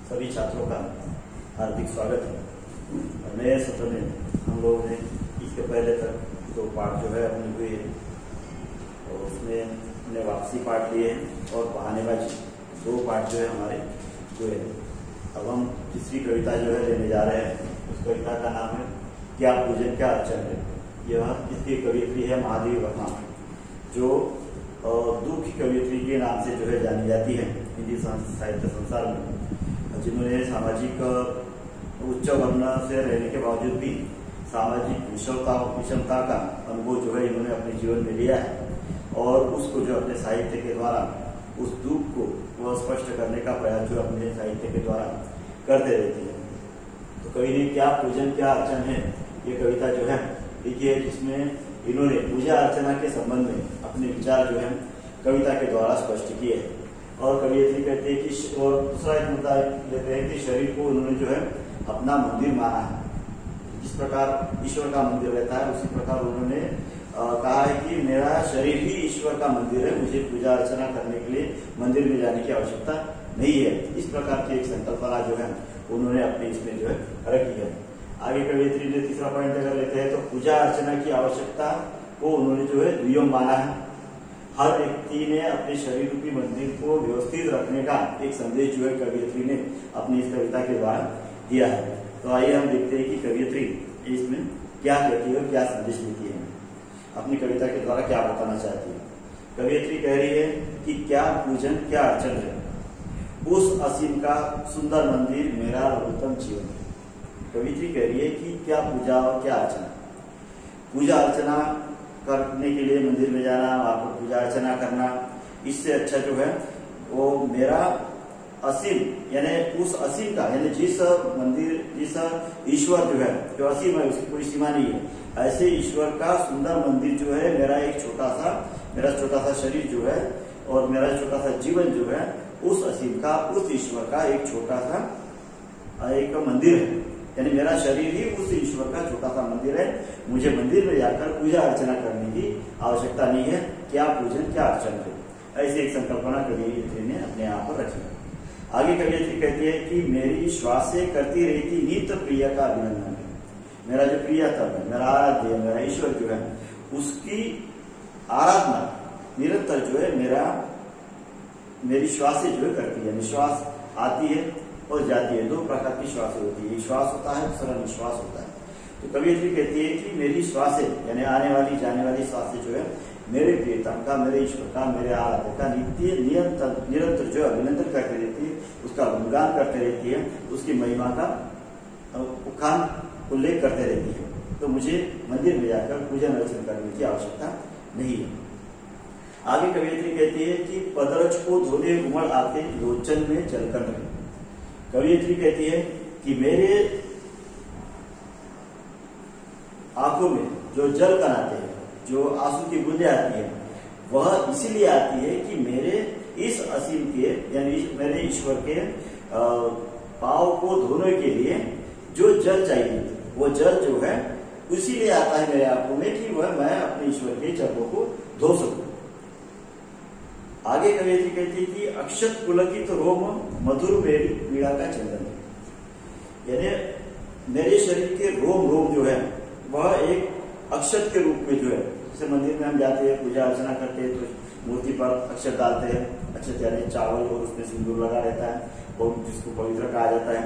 सभी छात्रों का हार्दिक स्वागत है। नए सत्र में हम लोगों ने इसके पहले तक दो पाठ जो है अपने हुए और उसमें हमने वापसी पाठ लिए और बहानेबाजी दो पाठ जो है हमारे हुए। अब हम तीसरी कविता जो है लेने जा रहे हैं। उस कविता का नाम है क्या पूजन क्या अर्चन है। यह इसकी कवियत्री है महादेवी वर्मा, जो दुख की कवियत्री के नाम से जो है जानी जाती है हिंदी साहित्य संसार में, जिन्होंने सामाजिक उच्च वर्ण से रहने के बावजूद भी सामाजिक विषमता का अनुभव जो है इन्होंने अपने जीवन में लिया है और उसको जो अपने साहित्य के द्वारा उस दुख को वह स्पष्ट करने का प्रयास जो अपने साहित्य के द्वारा करते रहती है। तो कवि ने क्या पूजन क्या अर्चन है ये कविता जो है लिखी है, जिसमें इन्होंने पूजा अर्चना के संबंध में अपने विचार जो है कविता के द्वारा स्पष्ट किए हैं। और कवियत्री कहते हैं कि और दूसरा एक मुद्दा लेते हैं कि शरीर को उन्होंने जो है अपना मंदिर माना है। जिस प्रकार ईश्वर का मंदिर रहता है उसी प्रकार उन्होंने कहा है कि मेरा शरीर ही ईश्वर का मंदिर है, मुझे पूजा अर्चना करने के लिए मंदिर में जाने की आवश्यकता नहीं है। इस प्रकार की एक संकल्पना जो है उन्होंने अपने इसमें जो है रखी है। आगे कवियत्री ने तीसरा पॉइंट अगर लेते हैं तो पूजा अर्चना की आवश्यकता को उन्होंने जो है दुय्यम माना है। हर व्यक्ति ने अपने शरीर रूपी मंदिर को व्यवस्थित रखने का एक संदेश जो है कवियत्री ने अपनी इस कविता के द्वारा दिया है। तो आइए हम देखते हैं कि कवियत्री इसमें क्या कहती है और क्या संदेश देती है, अपनी कविता के द्वारा क्या बताना चाहती है। कवियत्री कह रही है कि क्या पूजन क्या अर्चन है, उस असीम का सुंदर मंदिर मेरा लघुतम जीवन है। कवियत्री कह रही है कि क्या पूजा और क्या अर्चना। पूजा अर्चना करने के लिए मंदिर में जाना, वहां पर पूजा अर्चना करना, इससे अच्छा जो है वो मेरा असीम यानी उस असीम का यानी जिस मंदिर जिस ईश्वर जो है जो असीम है उसकी कोई सीमा नहीं है, ऐसे ईश्वर का सुंदर मंदिर जो है मेरा छोटा सा शरीर जो है और मेरा छोटा सा जीवन जो है उस असीम का उस ईश्वर का एक छोटा सा एक मंदिर है। यानी मेरा शरीर ही उस ईश्वर का छोटा सा मंदिर है, मुझे मंदिर में जाकर पूजा अर्चना करने की आवश्यकता नहीं है। क्या पूजन क्या अर्चन है, ऐसी एक संकल्पना कवियत्री ने अपने आप पर रखी। आगे कवियत्री कहती है कि मेरी श्वासें करती रहती नित्य प्रिय का अभिनंदन है। मेरा जो प्रियतम है, मेरा आराध्य, मेरा ईश्वर जो है उसकी आराधना निरंतर जो है मेरी श्वासें जो है करती है। श्वास आती है और जाती है, दो प्रकार की श्वासें होती है, श्वास होता है दूसरा निश्वास होता है। तो कवियत्री कहती है कि मेरी श्वासें यानी आने वाली जाने वाली श्वासें जो है मेरे प्रियतम का, मेरे ईश्वर का, मेरे आराध्य का निरंतर जो अभिनंदन करते रहती है, उसका गुणगान करते रहती है, उसकी महिमा का उखान उल्लेख करते रहती है। तो मुझे मंदिर में जाकर पूजन अर्चन करने की आवश्यकता नहीं है। आगे कवियत्री कहती है कि पदरज को धोने उमड़ आते लोचन में जलकर रहे। कवियत्री कहती है कि मेरे आंखों में जो जल कण आते हैं, जो आंसू की बूंदें आती है, वह इसीलिए आती है कि मेरे इस असीम के यानी मेरे ईश्वर के पाव को धोने के लिए जो जल चाहिए वो जल जो है इसीलिए आता है मेरे आंखों में कि वह मैं अपने ईश्वर के चरणों को धो सकूं। आगे कवियत्री कहती है कि अक्षत पुलकित रोम मधुर मेरी पीड़ा का चंदन है। यानी मेरे शरीर के रोम रोम जो है वह एक अक्षत के रूप में जो है, जैसे मंदिर में हम जाते हैं पूजा अर्चना करते हैं तो मूर्ति पर अक्षत डालते हैं, अक्षत यानी चावल और उसमें सिंदूर लगा रहता है और जिसको पवित्र कहा जाता है।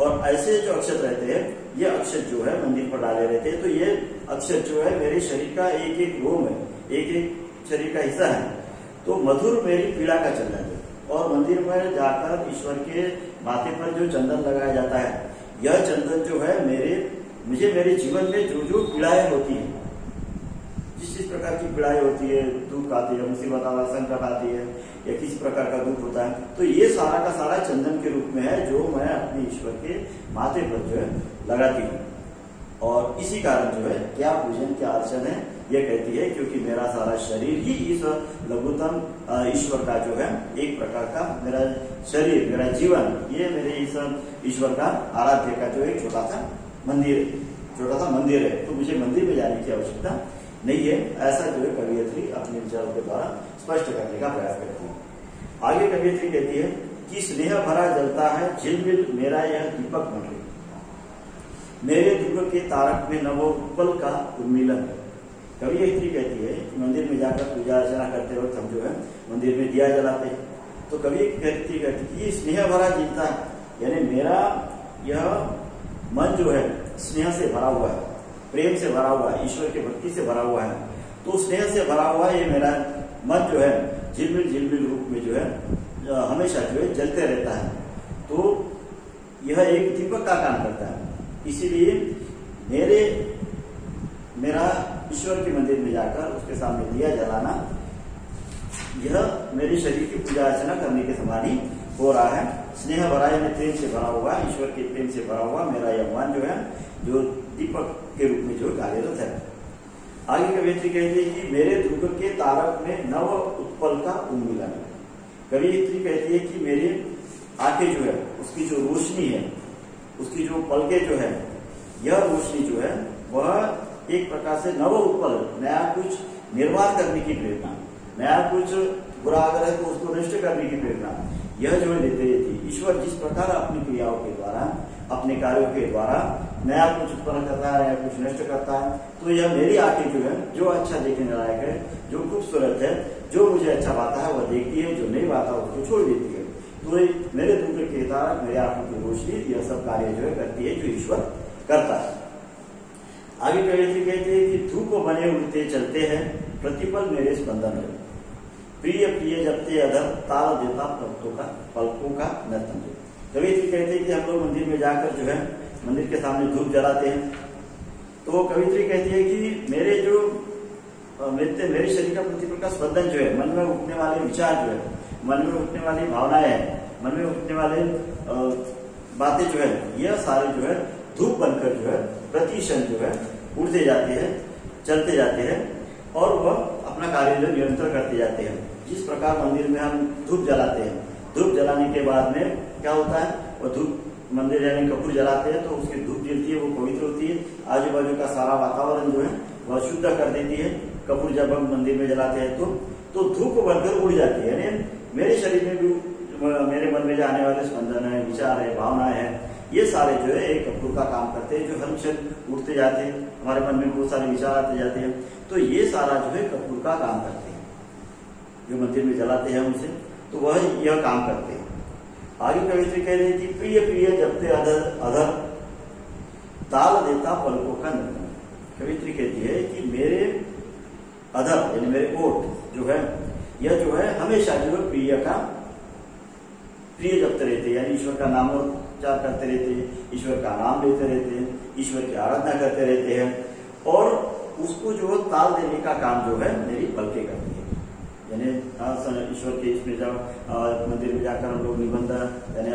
और ऐसे जो अक्षत रहते हैं ये अक्षत जो है मंदिर पर डाले रहते हैं। तो ये अक्षत जो है मेरे शरीर का एक एक रोम है, एक एक शरीर का हिस्सा है। तो मधुर मेरी पीड़ा का चंदन है। और मंदिर में जाकर ईश्वर के माथे पर जो चंदन लगाया जाता है, यह चंदन जो है मुझे मेरे जीवन में जो जो पीड़ाएं होती है, जिस प्रकार की पीड़ाएं होती है, दुख आती है, मुसीबत आती है, संकट आती है या किसी प्रकार का दुख होता है, तो ये सारा का सारा चंदन के रूप में है जो मैं अपने ईश्वर के माथे पर जो है लगाती हूँ। और इसी कारण जो है क्या पूजन क्या अर्चन है ये कहती है, क्योंकि मेरा सारा शरीर ही इस लघुतम ईश्वर का जो है एक प्रकार का मेरा शरीर, मेरा जीवन, ये मेरे इस ईश्वर का आराध्य का जो एक छोटा सा मंदिर है। तो मुझे मंदिर में जाने की आवश्यकता नहीं है, ऐसा जो है कवियत्री अपने विचारों के द्वारा स्पष्ट करने का प्रयास करती है। आगे कवियत्री कहती है कि स्नेह भरा जलता है झिलमिल मेरा यह दीपक मंडली, मेरे दीपक के तारक में नवोत्पल का उन्मीलन है। कवि एक स्त्री कहती है कि मंदिर में जाकर पूजा अर्चना करते वक्त हम जो है मंदिर में दिया जलाते हैं, तो कवि कहती कि स्नेह भरा जीता है, यानी मेरा यह मन जो है स्नेह से भरा हुआ है, प्रेम से भरा हुआ है, ईश्वर की भक्ति से भरा हुआ है। तो स्नेह से भरा हुआ ये मेरा मन जो है झिलमिल झिलमिल रूप में जो है हमेशा जो है जलते रहता है। तो यह एक दीपक का काम करता है। इसीलिए मेरा ईश्वर के मंदिर में जाकर उसके सामने दिया जलाना, यह मेरे शरीर की पूजा अर्चना करने के समान ही हो रहा है। स्नेह भरा यानी प्रेम से भरा हुआ, ईश्वर के प्रेम से भरा हुआ मेरा यह मन जो है जो दीपक के रूप में जो कार्यरत है। आगे कवियत्री कहती है कि मेरे ध्रुव के तारक में नव उत्पल का उन्मीलन है। कवियत्री कहती है कि मेरी आंखें जो है उसकी जो रोशनी है, उसकी जो पलके जो है, यह रोशनी जो है वह एक प्रकार से नव उत्पल, नया कुछ निर्माण करने की प्रेरणा, नया कुछ बुरा अगर है तो उसको नष्ट करने की प्रेरणा, यह जो है देते रहती। ईश्वर जिस प्रकार अपनी क्रियाओं के द्वारा, अपने कार्यों के द्वारा नया कुछ उत्पन्न करता है, नया कुछ नष्ट करता है, तो यह मेरी आंखें जो है जो अच्छा देखने लायक है, जो खूबसूरत है, जो मुझे अच्छा पाता है वह देखती है, जो नहीं पाता उसको छोड़ देती है। तो मेरे दूर के तारक, मेरे आंखों की रोशनी, यह सब कार्य जो है करती है जो ईश्वर करता है। आगे कवियत्री कहते हैं कि धूप बने उड़ते चलते हैं प्रतिपल मेरे स्पंदन है, प्रिय प्रिय जपते अधर ताल देता पलकों का नर्तन। कवियत्री कहते हैं कि हम लोग मंदिर में जाकर जो है मंदिर के सामने धूप जलाते हैं। तो कवियत्री कहती है कि मेरे शरीर का प्रतिपल का स्पंदन जो है, मन में उठने वाले विचार जो है, मन में उठने वाली भावनाएं हैं, मन में उठने वाले बातें जो है, यह सारे जो है धूप बनकर जो है प्रतिक्षण जो है उड़ते जाते हैं, चलते जाते हैं और वह अपना कार्य जो निरंतर करते जाते हैं। जिस प्रकार मंदिर में हम धूप जलाते हैं, धूप जलाने के बाद में क्या होता है, वह धूप मंदिर यानी कपूर जलाते हैं तो उसकी धूप जलती है, वो पवित्र होती है, आजू बाजू का सारा वातावरण जो है वह शुद्ध कर देती है। कपूर जब हम मंदिर में जलाते हैं तो धूप बनकर उड़ जाती है, यानी मेरे शरीर में भी, मेरे मन में जाने वाले स्पंदन है, विचार है, भावनाएं हैं, ये सारे जो है एक कपूर का काम करते हैं, जो हर क्षण उठते जाते हैं, हमारे मन में बहुत सारे विचार आते जाते हैं। तो ये सारा जो है कपूर का काम करते हैं, जो मंदिर में जलाते हैं उनसे, तो वह यह काम करते हैं। आगे कवित्री कह रही थी प्रिय प्रिय जपते अधर ताल देता पलकों का नर्तन। कवित्री कहती है कि मेरे अधर यानी मेरे ओठ जो है, यह जो है हमेशा जो है प्रिय जपते रहते हैं, यानी ईश्वर का नामोच्चार करते रहते हैं, ईश्वर का नाम लेते रहते हैं, ईश्वर की आराधना करते रहते हैं और उसको जो ताल देने का काम जो है मेरी पलके करती है। यानी ईश्वर के इसमें जब मंदिर में जाकर हम लोग निबंध यानी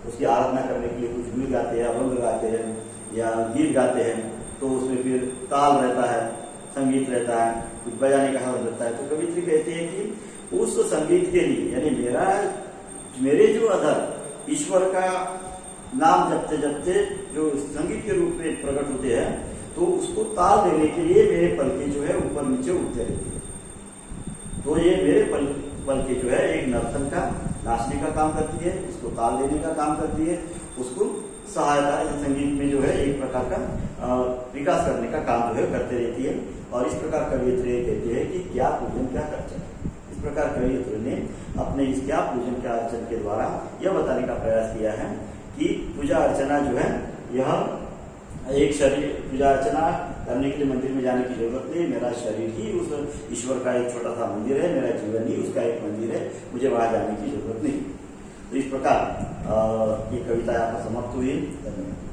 उसकी आराधना करने के लिए कुछ गीत गाते हैं, अभंग गाते हैं या गीत गाते हैं, तो उसमें फिर ताल रहता है, संगीत रहता है, कुछ बजाने का हाथ रहता है। तो कवित्री कहती है कि उस संगीत के लिए यानी मेरे जो अधर ईश्वर का नाम जपते जपते जो संगीत के रूप में प्रकट होते हैं, तो उसको ताल देने के लिए मेरे पलके जो है ऊपर नीचे उठते रहती है। तो ये मेरे पलके जो है एक नर्तन का, नाचने का काम करती है, उसको ताल देने का काम करती है, उसको सहायता संगीत में जो है एक प्रकार का विकास करने का काम जो है करते रहती है। और इस प्रकार कवियत्री कहती है कि क्या पूजन क्या अर्चन। इस प्रकार कवियत्री ने अपने इस क्या पूजन क्या अर्चन के द्वारा यह बताने का प्रयास किया है कि पूजा अर्चना जो है यह एक शरीर, पूजा अर्चना करने के लिए मंदिर में जाने की जरूरत नहीं, मेरा शरीर ही उस ईश्वर का एक छोटा सा मंदिर है, मेरा जीवन ही उसका एक मंदिर है, मुझे वहां जाने की जरूरत नहीं। तो इस प्रकार ये कविता यहाँ पर समाप्त हुई। धन्यवाद।